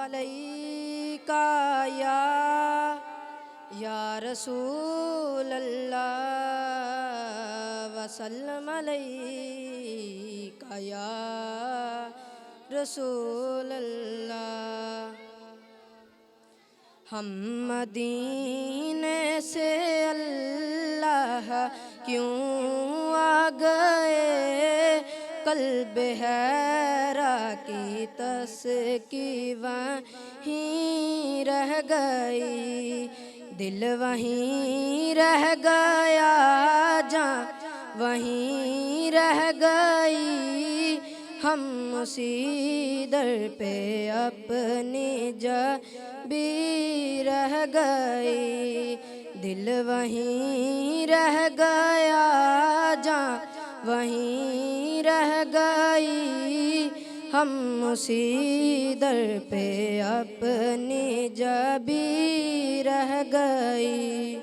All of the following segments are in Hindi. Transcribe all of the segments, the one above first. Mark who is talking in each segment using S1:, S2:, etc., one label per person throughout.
S1: अलैका या रसूल अल्लाह वसल्लम अलैका या रसूल अल्लाह। हम मदीने से अल्लाह क्यों आ गए, कल्ब हैरा की तस्की वहीं रह गई, दिल वहीं रह गया, जान वहीं रह गई। हम उसी दर पे अपनी जबी रह गई, दिल वहीं रह गया, जान वहीं रह गई। हम उसी दर पे अपनी जबी रह गई।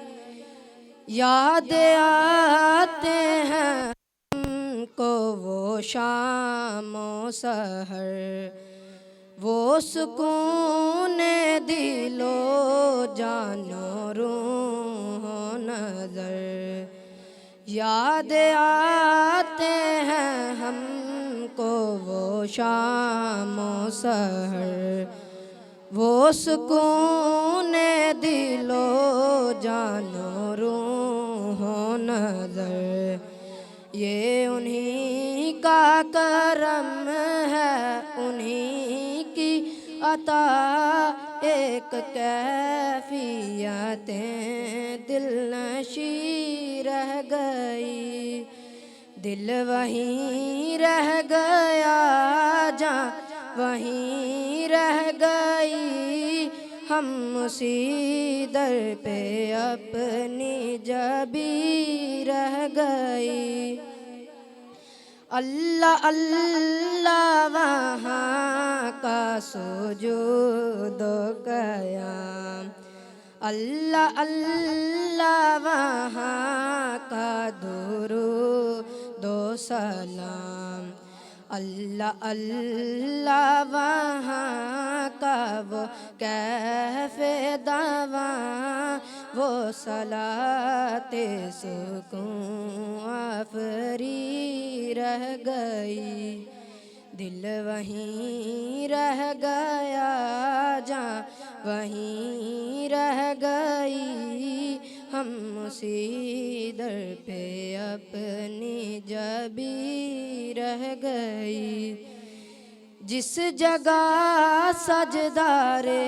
S1: याद आते हैं हमको वो शामो सहर, वो सुकून दिलो जानो रूह नजर। याद आते हैं हमको वो शामो सहर, वो सुकून दिलो जानो रूह नजर। ये उन्हीं का करम है, उन्हीं की अता, एक कैफियतें दिल नशी रह गई, दिल वहीं रह गया, जान वहीं रह गई। हम उसी दर पे अपनी जबी रह गई। अल्लाह अल्लाह वहाँ का सुजूद क़याम, अल्लाह अल्लाह वहाँ का दुरूद सलाम, अल्लाह अल्लाह वहाँ का वो कैफ़े दवा, वो सलाते सुकून आफरी रह गई, दिल वहीं रह गया, जान वहीं रह गई। हम उसी दर पे अपनी जबी रह गई। जिस जगह सजदारे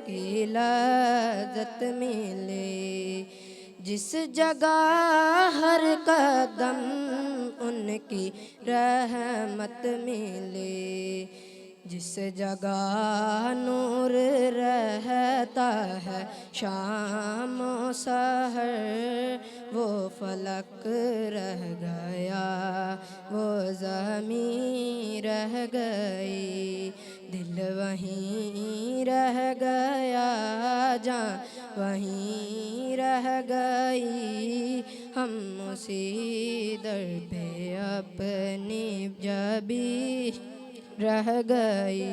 S1: की लज़्ज़त मिले, जिस जगह हर कदम उनकी रहमत मिले, जिस जगह नूर रहता है शाम सहर, वो फलक रह गया, वो ज़मीं रह गई, दिल वहीं रह गया, जान वहीं रह गई। हम उसी दर पे अपनी जबी रह गई।